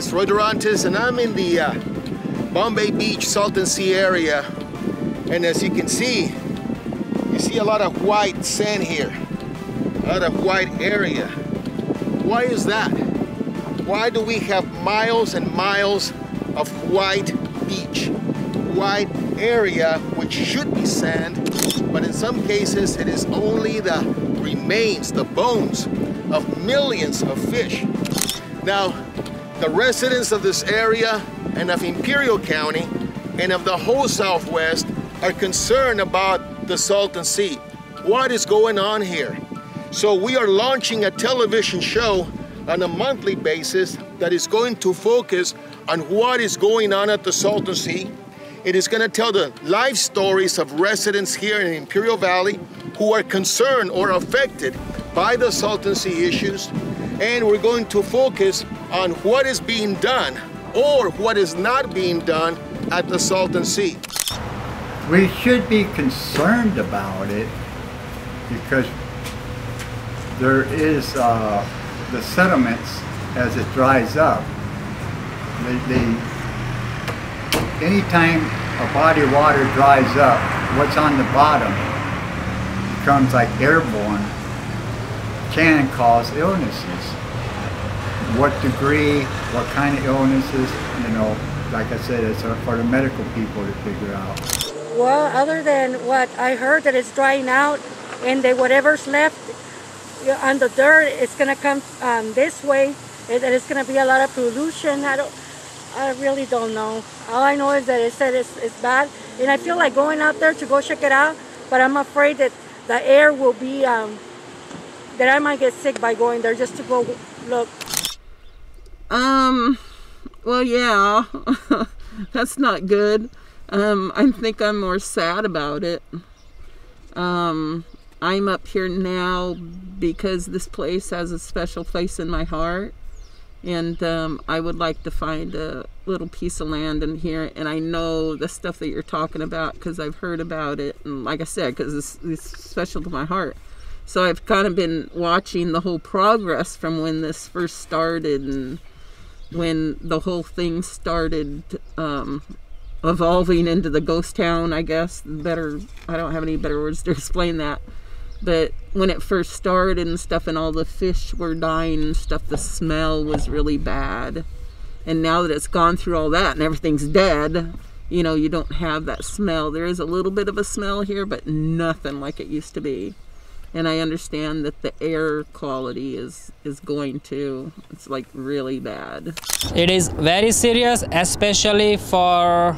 is Roy Dorantes, and I'm in the Bombay Beach, Salton Sea area. And as you can see, you see a lot of white sand here, a lot of white area. Why is that? Why do we have miles and miles of white beach, white area, which should be sand, but in some cases it is only the remains, the bones of millions of fish. Now, the residents of this area and of Imperial County and of the whole Southwest are concerned about the Salton Sea. What is going on here? So we are launching a television show on a monthly basis that is going to focus on what is going on at the Salton Sea. It is going to tell the life stories of residents here in Imperial Valley who are concerned or affected by the Salton Sea issues. And we're going to focus on what is being done or what is not being done at the Salton Sea. We should be concerned about it because there is the sediments as it dries up. Anytime a body of water dries up, what's on the bottom becomes like airborne, can cause illnesses. What degree, what kind of illnesses, you know, like I said, it's for the medical people to figure out. Well, other than what I heard that it's drying out and that whatever's left on the dirt, it's going to come this way, and it's going to be a lot of pollution. I really don't know. All I know is that it said it's bad, and I feel like going out there to go check it out, but I'm afraid that the air will be, that I might get sick by going there just to go look. Well, yeah, that's not good. I think I'm more sad about it. I'm up here now because this place has a special place in my heart, and I would like to find a little piece of land in here, and I know the stuff that you're talking about because I've heard about it, and like I said, because it's special to my heart. So I've kind of been watching the whole progress from when this first started and when the whole thing started evolving into the ghost town, I guess. I don't have any better words to explain that. But when it first started and stuff and all the fish were dying and stuff, the smell was really bad. And now that it's gone through all that and everything's dead, you know, you don't have that smell. There is a little bit of a smell here, but nothing like it used to be. And I understand that the air quality is going to, it's like really bad. It is very serious, especially for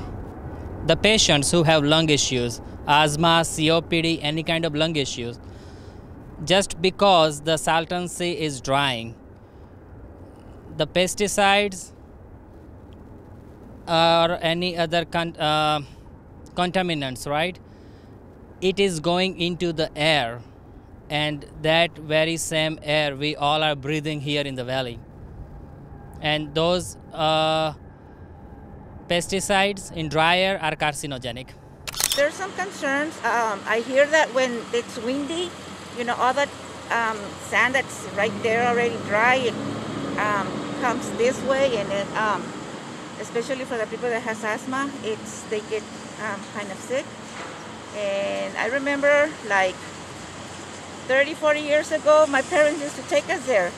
the patients who have lung issues, asthma, COPD, any kind of lung issues. Just because the Salton Sea is drying, the pesticides or any other contaminants, right? It is going into the air. And that very same air we all are breathing here in the valley. And those pesticides in dry air are carcinogenic. There's some concerns. I hear that when it's windy, you know, all that sand that's right there already dry, it comes this way, and it, especially for the people that has asthma, they get kind of sick. And I remember like 30, 40 years ago, my parents used to take us there.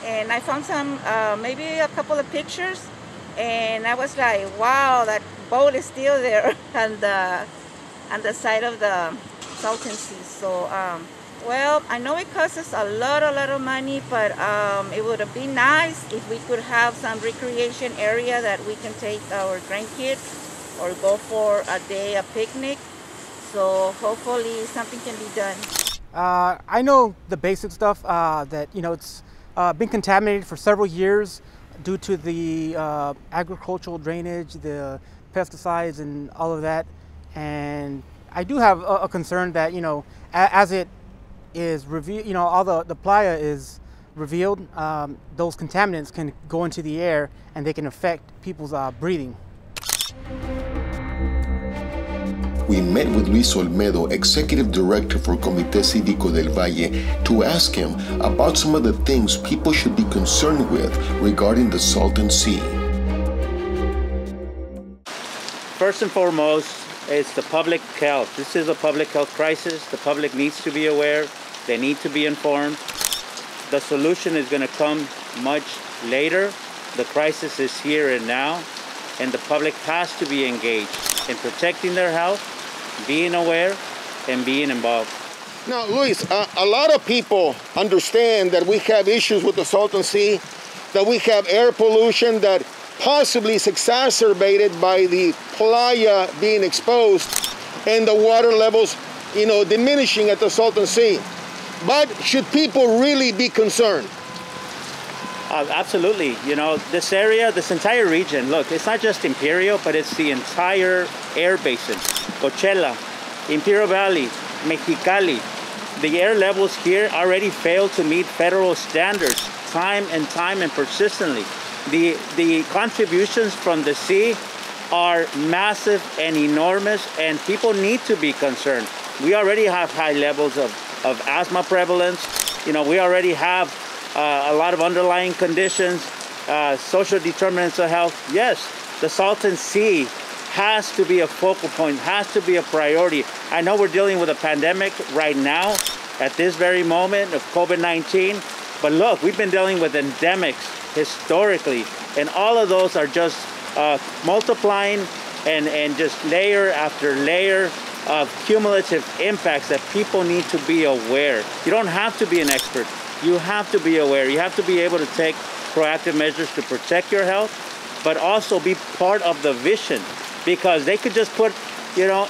And I found some, maybe a couple of pictures, and I was like, wow, that boat is still there on the side of the Salton Sea. So, well, I know it costs us a lot of money, but it would have been nice if we could have some recreation area that we can take our grandkids or go for a day, a picnic. So hopefully something can be done. I know the basic stuff that, you know, it's been contaminated for several years due to the agricultural drainage, the pesticides and all of that. And I do have a concern that, you know, as it is revealed, you know, all the playa is revealed, those contaminants can go into the air and they can affect people's breathing. We met with Luis Olmedo, Executive Director for Comité Cívico del Valle, to ask him about some of the things people should be concerned with regarding the Salton Sea. first and foremost, it's the public health. This is a public health crisis. The public needs to be aware. They need to be informed. The solution is going to come much later. The crisis is here and now, and the public has to be engaged in protecting their health, being aware, and being involved. Now, Luis, a lot of people understand that we have issues with the Salton Sea, that we have air pollution that possibly is exacerbated by the playa being exposed and the water levels, diminishing at the Salton Sea. But should people really be concerned? Absolutely. This area, this entire region, look, it's not just Imperial, but it's the entire air basin. Coachella, Imperial Valley, Mexicali. The air levels here already fail to meet federal standards time and persistently. The contributions from the sea are massive and enormous, and people need to be concerned. We already have high levels of asthma prevalence. We already have a lot of underlying conditions, social determinants of health. Yes, the Salton Sea has to be a focal point, has to be a priority. I know we're dealing with a pandemic right now at this very moment of COVID-19, but look, we've been dealing with endemics historically, and all of those are just multiplying and just layer after layer of cumulative impacts that people need to be aware. You don't have to be an expert. You have to be aware. You have to be able to take proactive measures to protect your health, but also be part of the vision, because they could just put,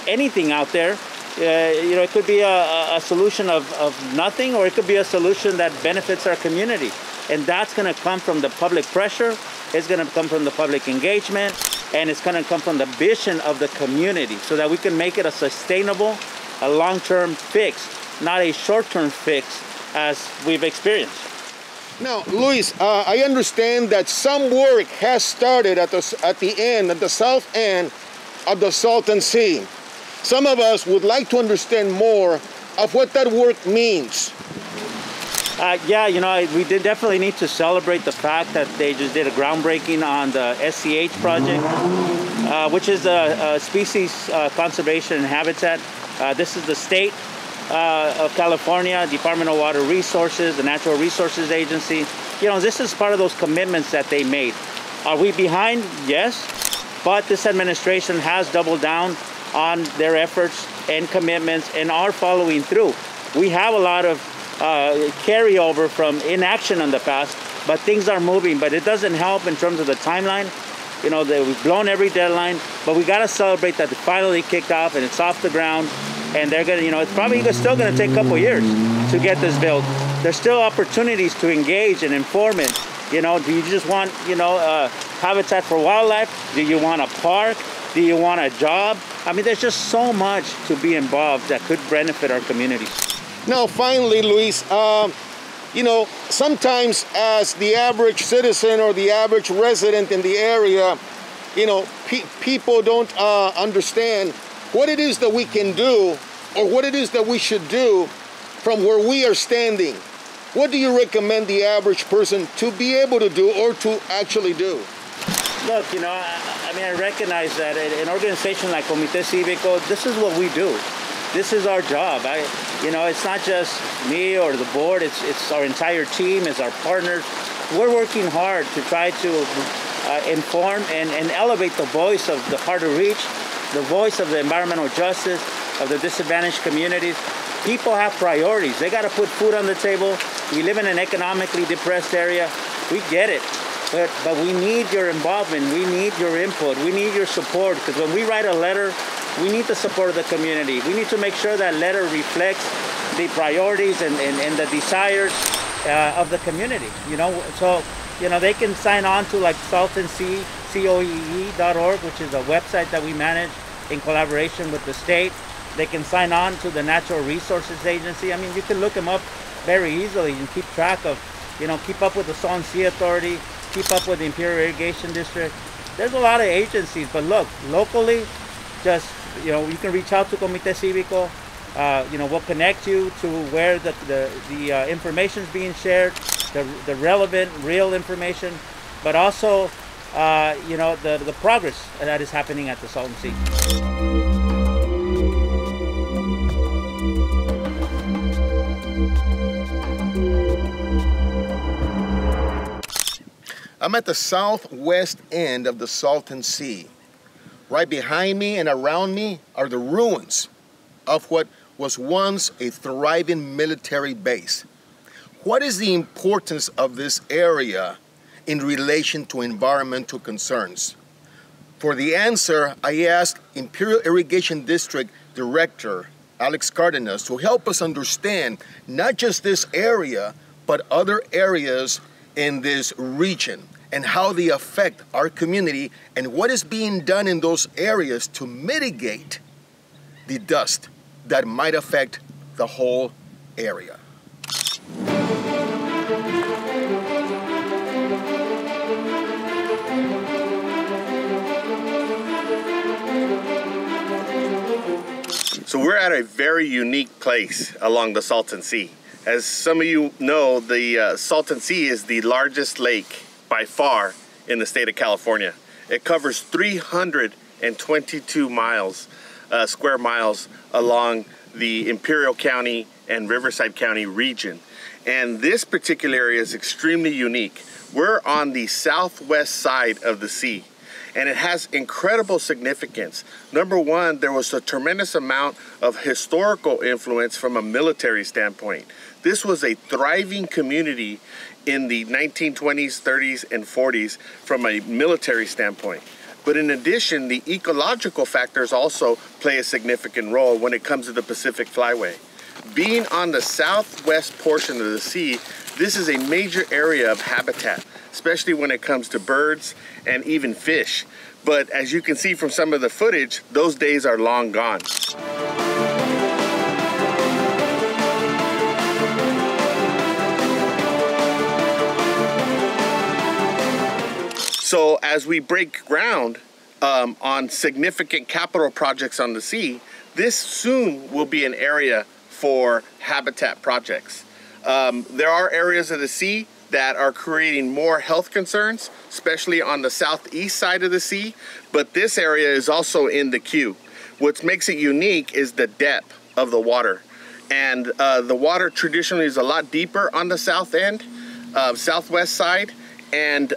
anything out there. It could be a solution of nothing, or it could be a solution that benefits our community. And that's going to come from the public pressure. It's going to come from the public engagement, and it's going to come from the vision of the community, so that we can make it a sustainable, a long-term fix, not a short-term fix as we've experienced. Now, Luis, I understand that some work has started at the south end of the Salton Sea. Some of us would like to understand more of what that work means. We did definitely need to celebrate the fact that they just did a groundbreaking on the SCH project, which is a species conservation and habitat. This is the state of California, Department of Water Resources, the Natural Resources Agency. This is part of those commitments that they made. Are we behind? Yes, but this administration has doubled down on their efforts and commitments and are following through. We have a lot of carryover from inaction in the past, but things are moving. But it doesn't help in terms of the timeline. We've blown every deadline, but we got to celebrate that it finally kicked off and it's off the ground. And they're going to, it's probably still going to take a couple years to get this built. There's still opportunities to engage and inform it. Do you just want, habitat for wildlife? Do you want a park? Do you want a job? I mean, there's just so much to be involved that could benefit our communities. Now, finally, Luis, sometimes as the average citizen or the average resident in the area, people don't understand what it is that we can do or what it is that we should do from where we are standing. What do you recommend the average person to be able to do or to actually do? Look, I recognize that an organization like Comité Cívico, this is what we do. This is our job. It's not just me or the board, it's our entire team, it's our partners. We're working hard to try to inform and elevate the voice of the hard to reach, the voice of the environmental justice, of the disadvantaged communities. People have priorities. They got to put food on the table. We live in an economically depressed area. We get it. But we need your involvement. We need your input. We need your support. Because when we write a letter, we need the support of the community. We need to make sure that letter reflects the priorities and the desires of the community. So they can sign on to like Salton Sea, COEE.org, which is a website that we manage in collaboration with the state. They can sign on to the Natural Resources Agency. I mean, you can look them up very easily and keep track of, keep up with the Salton Sea Authority, keep up with the Imperial Irrigation District. There's a lot of agencies, but look, locally, just, you can reach out to Comité Cívico. We'll connect you to where the information is being shared, the relevant, real information, but also you know, the progress that is happening at the Salton Sea. I'm at the southwest end of the Salton Sea. Right behind me and around me are the ruins of what was once a thriving military base. What is the importance of this area in relation to environmental concerns? For the answer, I asked Imperial Irrigation District Director Alex Cardenas to help us understand not just this area, but other areas in this region and how they affect our community and what is being done in those areas to mitigate the dust that might affect the whole area. So we're at a very unique place along the Salton Sea. As some of you know, the Salton Sea is the largest lake by far in the state of California. It covers 322 miles, square miles along the Imperial County and Riverside County region. And this particular area is extremely unique. We're on the southwest side of the sea, and it has incredible significance. Number one, there was a tremendous amount of historical influence from a military standpoint. This was a thriving community in the 1920s, 30s, and 40s from a military standpoint. But in addition, the ecological factors also play a significant role when it comes to the Pacific Flyway. Being on the southwest portion of the sea, this is a major area of habitat, especially when it comes to birds and even fish. But as you can see from some of the footage, those days are long gone. So as we break ground on significant capital projects on the sea, this soon will be an area for habitat projects. There are areas of the sea that are creating more health concerns, especially on the southeast side of the sea, but this area is also in the queue. What makes it unique is the depth of the water. And the water traditionally is a lot deeper on the south end, southwest side. And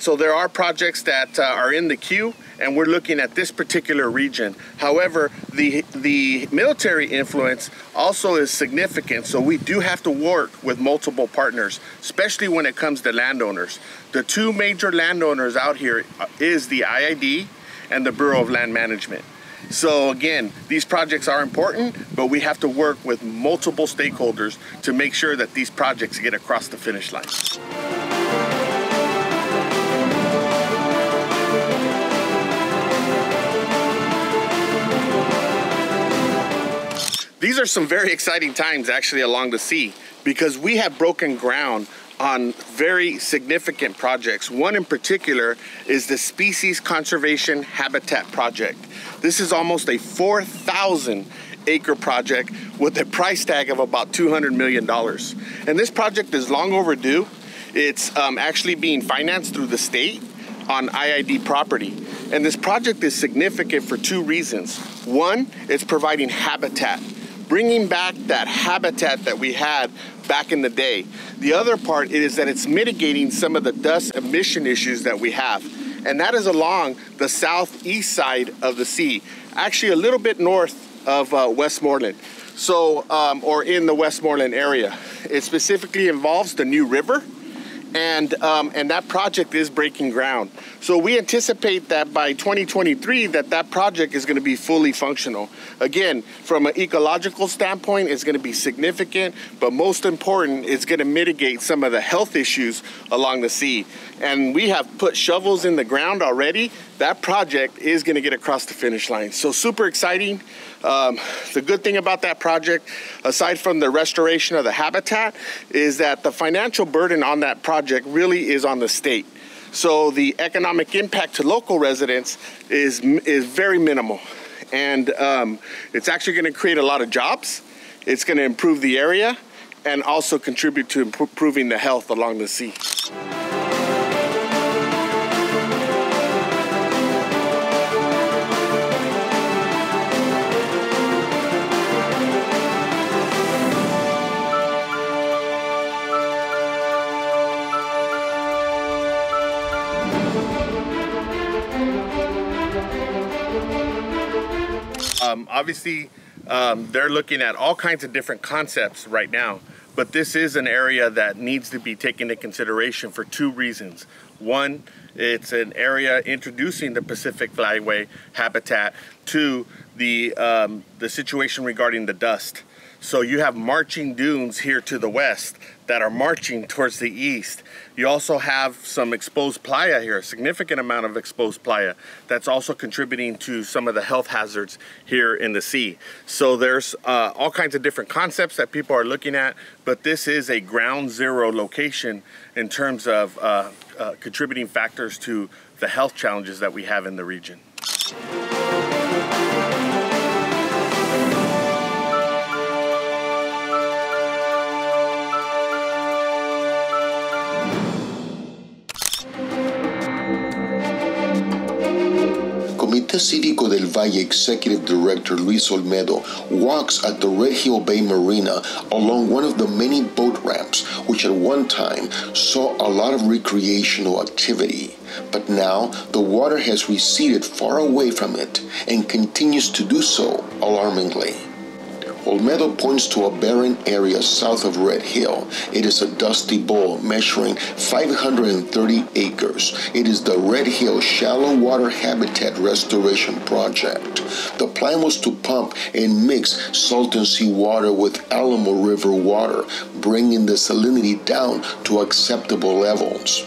so there are projects that are in the queue, and we're looking at this particular region. However, the military influence also is significant, so we do have to work with multiple partners, especially when it comes to landowners. The two major landowners out here is the IID and the Bureau of Land Management. So again, these projects are important, but we have to work with multiple stakeholders to make sure that these projects get across the finish line. These are some very exciting times actually along the sea, because we have broken ground on very significant projects. One in particular is the Species Conservation Habitat Project. This is almost a 4,000 acre project with a price tag of about $200 million. And this project is long overdue. It's actually being financed through the state on IID property. And this project is significant for two reasons. One, it's providing habitat, bringing back that habitat that we had back in the day. The other part is that it's mitigating some of the dust emission issues that we have. And that is along the southeast side of the sea, actually a little bit north of Westmoreland. So, or in the Westmoreland area. It specifically involves the New River, and that project is breaking ground. So we anticipate that by 2023 that project is going to be fully functional. Again, from an ecological standpoint, it's going to be significant, but most important, it's going to mitigate some of the health issues along the sea. And we have put shovels in the ground already. That project is going to get across the finish line. So super exciting. The good thing about that project, aside from the restoration of the habitat, is that the financial burden on that project really is on the state. So the economic impact to local residents is very minimal. And it's actually going to create a lot of jobs. It's going to improve the area and also contribute to improving the health along the sea. Obviously, they're looking at all kinds of different concepts right now, but this is an area that needs to be taken into consideration for two reasons. One, it's an area introducing the Pacific flyway habitat. Two, the situation regarding the dust. So you have marching dunes here to the west that are marching towards the east. You also have some exposed playa here, a significant amount of exposed playa that's also contributing to some of the health hazards here in the sea. So there's all kinds of different concepts that people are looking at, but this is a ground zero location in terms of contributing factors to the health challenges that we have in the region. Comité Cívico del Valle Executive Director Luis Olmedo walks at the Red Hill Bay Marina along one of the many boat ramps which at one time saw a lot of recreational activity. But now the water has receded far away from it and continues to do so alarmingly. Olmedo points to a barren area south of Red Hill. It is a dusty bowl measuring 530 acres. It is the Red Hill Shallow Water Habitat Restoration Project. The plan was to pump and mix Salton Sea water with Alamo River water, bringing the salinity down to acceptable levels.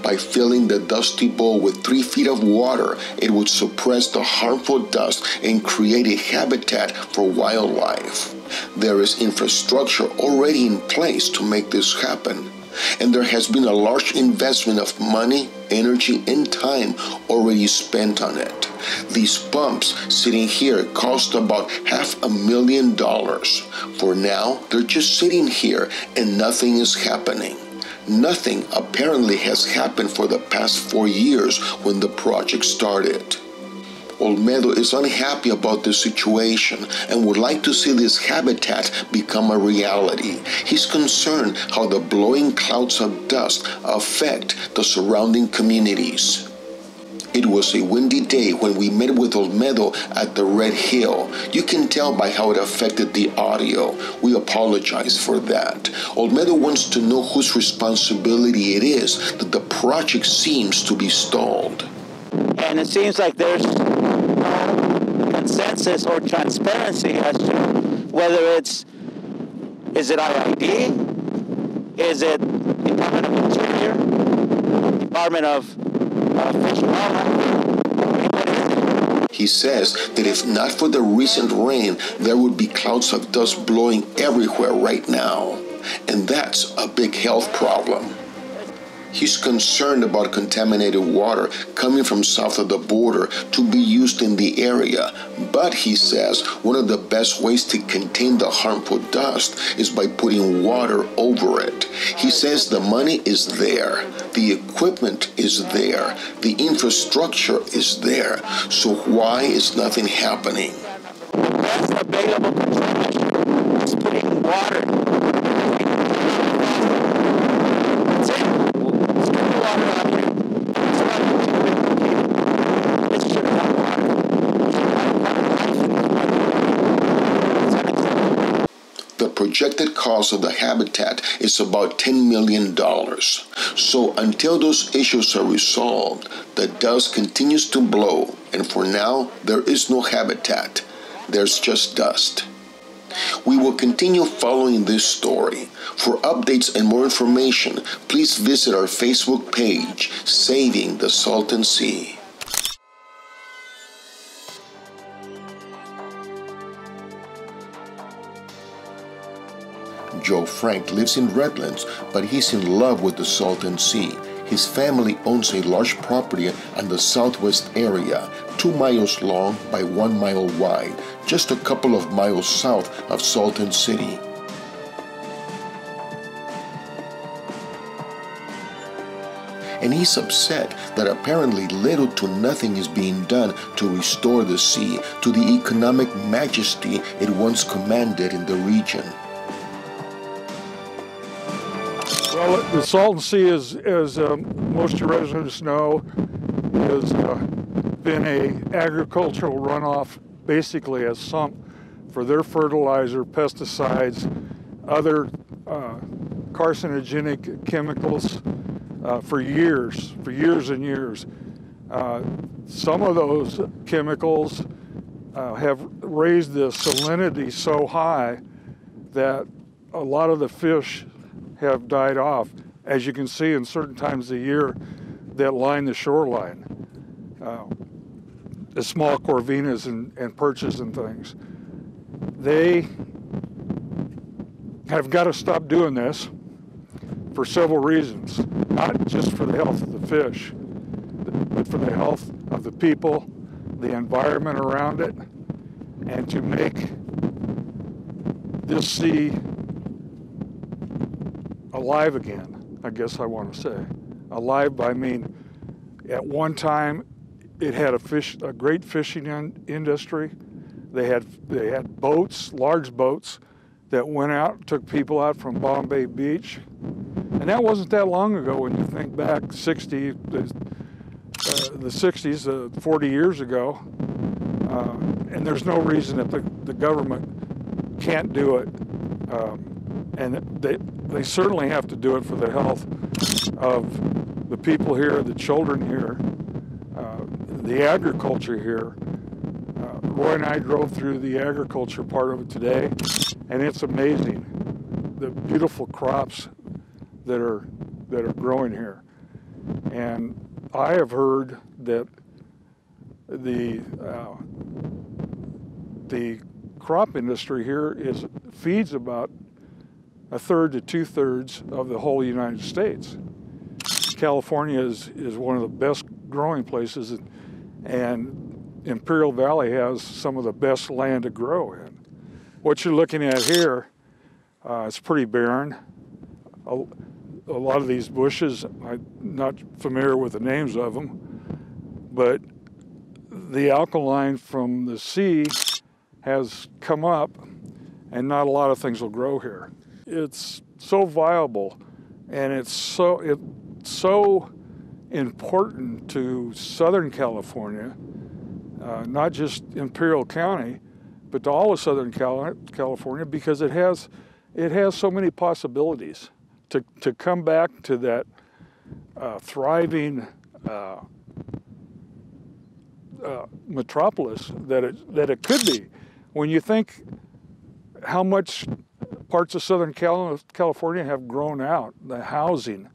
By filling the dusty bowl with 3 feet of water, it would suppress the harmful dust and create a habitat for wildlife. There is infrastructure already in place to make this happen, and there has been a large investment of money, energy, and time already spent on it. These pumps sitting here cost about $500,000. For now, they're just sitting here and nothing is happening. Nothing apparently has happened for the past 4 years when the project started. Olmedo is unhappy about this situation and would like to see this habitat become a reality. He's concerned how the blowing clouds of dust affect the surrounding communities. It was a windy day when we met with Olmedo at the Red Hill. You can tell by how it affected the audio. We apologize for that. Olmedo wants to know whose responsibility it is that the project seems to be stalled. And it seems like there's no consensus or transparency as to whether is it IID, is it Department of Interior, Department of Fish and Wildlife. He says that if not for the recent rain, there would be clouds of dust blowing everywhere right now. And that's a big health problem. He's concerned about contaminated water coming from south of the border to be used in the area. But he says one of the best ways to contain the harmful dust is by putting water over it. He says the money is there, the equipment is there, the infrastructure is there. So why is nothing happening? The best available control measure is putting water. The projected cost of the habitat is about $10 million. So until those issues are resolved, the dust continues to blow, and for now, there is no habitat. There's just dust. We will continue following this story. For updates and more information, please visit our Facebook page, Saving the Salton Sea. Joe Frank lives in Redlands, but he's in love with the Salton Sea. His family owns a large property in the southwest area, 2 miles long by 1 mile wide, just a couple of miles south of Salton City. And he's upset that apparently little to nothing is being done to restore the sea to the economic majesty it once commanded in the region. Well, the Salton Sea, as most of your residents know, has been an agricultural runoff basically a sump for their fertilizer, pesticides, other carcinogenic chemicals for years and years. Some of those chemicals have raised the salinity so high that a lot of the fish have died off, as you can see in certain times of the year that line the shoreline. The small corvinas and perches and things. They have got to stop doing this for several reasons, not just for the health of the fish, but for the health of the people, the environment around it, and to make this sea alive again, I guess I want to say. Alive, I mean, at one time, it had a great fishing industry. They had boats, large boats, that went out, took people out from Bombay Beach. And that wasn't that long ago when you think back, the 60s, 40 years ago. And there's no reason that the government can't do it. And they certainly have to do it for the health of the people here, the children here, the agriculture here. Roy and I drove through the agriculture part of it today, and it's amazing, the beautiful crops that are growing here. And I have heard that the crop industry here feeds about 1/3 to 2/3 of the whole United States. California is one of the best growing places, and Imperial Valley has some of the best land to grow in. What you're looking at here, it's pretty barren. A lot of these bushes, I'm not familiar with the names of them, but the alkaline from the sea has come up, and not a lot of things will grow here. It's so viable, and it's so important to Southern California, not just Imperial County, but to all of Southern California, because it has so many possibilities to come back to that thriving metropolis that it could be. When you think how much parts of Southern California have grown out, the housing,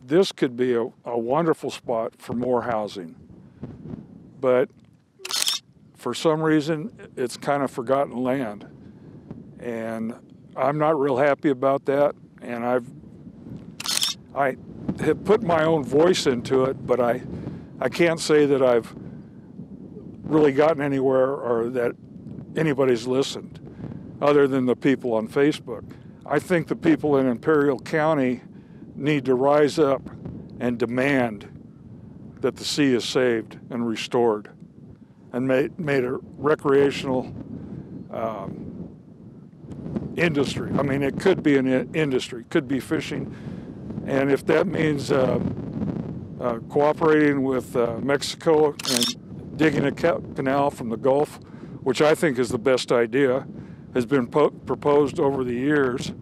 this could be a wonderful spot for more housing. But for some reason, it's kind of forgotten land. And I'm not real happy about that. And I have put my own voice into it, but I can't say that I've really gotten anywhere or that anybody's listened, other than the people on Facebook. I think the people in Imperial County need to rise up and demand that the sea is saved and restored and made a recreational industry. I mean, it could be an industry, could be fishing, and if that means cooperating with Mexico and digging a canal from the Gulf, which I think is the best idea, has been proposed over the years.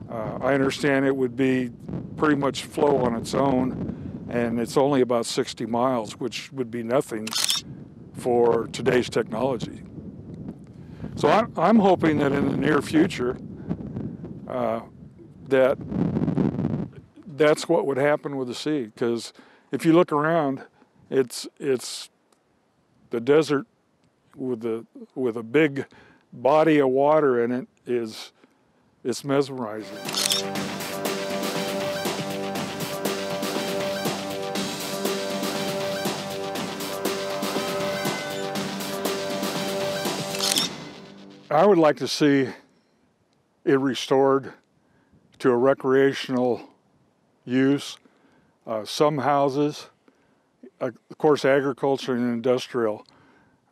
I understand it would be pretty much flow on its own, and it's only about 60 miles, which would be nothing for today's technology. So I'm hoping that in the near future, that's what would happen with the sea. Because if you look around, it's the desert with a big body of water in it it's mesmerizing. I would like to see it restored to a recreational use. Some houses, of course, agriculture and industrial,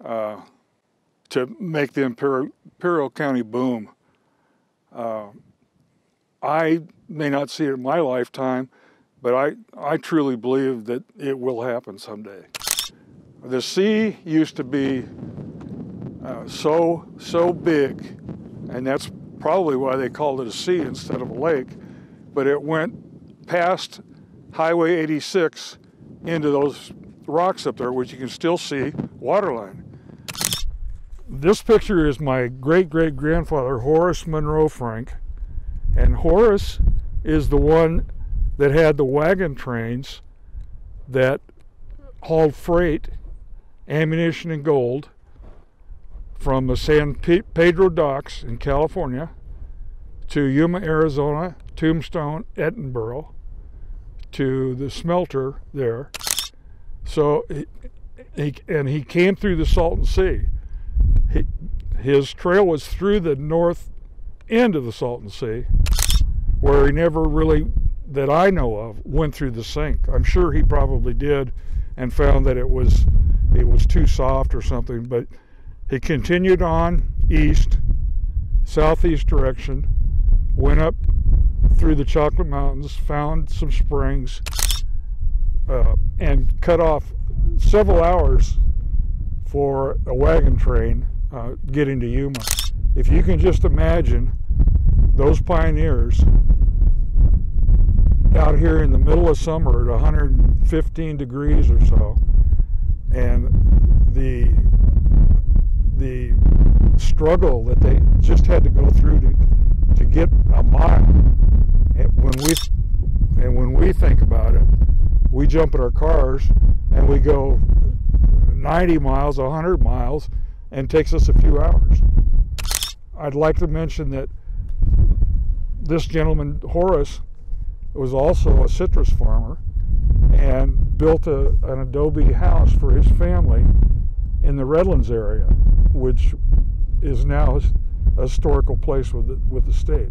to make the Imperial County boom. I may not see it in my lifetime, but I truly believe that it will happen someday. The sea used to be so big, and that's probably why they called it a sea instead of a lake, but it went past Highway 86 into those rocks up there, which you can still see waterline. This picture is my great-great-grandfather, Horace Monroe Frink, and Horace is the one that had the wagon trains that hauled freight, ammunition, and gold from the San Pedro docks in California to Yuma, Arizona, Tombstone, Edinburgh, to the smelter there. So he came through the Salton Sea. His trail was through the north end of the Salton Sea, where he never really, that I know of, went through the sink. I'm sure he probably did and found that it was too soft or something, but he continued on east, southeast direction, went up through the Chocolate Mountains, found some springs, and cut off several hours for a wagon train getting to Yuma. If you can just imagine those pioneers out here in the middle of summer at 115 degrees or so, and the struggle that they just had to go through to get a mile. And when we think about it, we jump in our cars and we go 90 miles, 100 miles, and it takes us a few hours. I'd like to mention that this gentleman, Horace, was also a citrus farmer and built an adobe house for his family in the Redlands area, which is now a historical place with the state.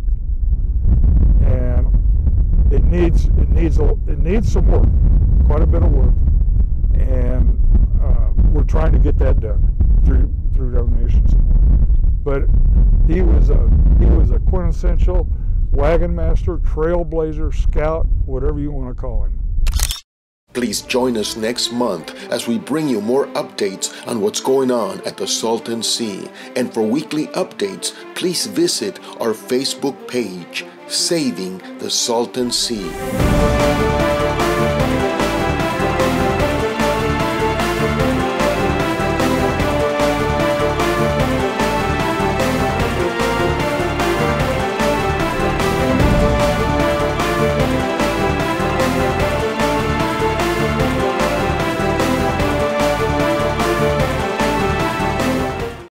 And it needs some work, quite a bit of work, and we're trying to get that done through donations. But he was a quintessential wagon master, trailblazer, scout, whatever you want to call him. Please join us next month as we bring you more updates on what's going on at the Salton Sea. And for weekly updates, please visit our Facebook page, Saving the Salton Sea.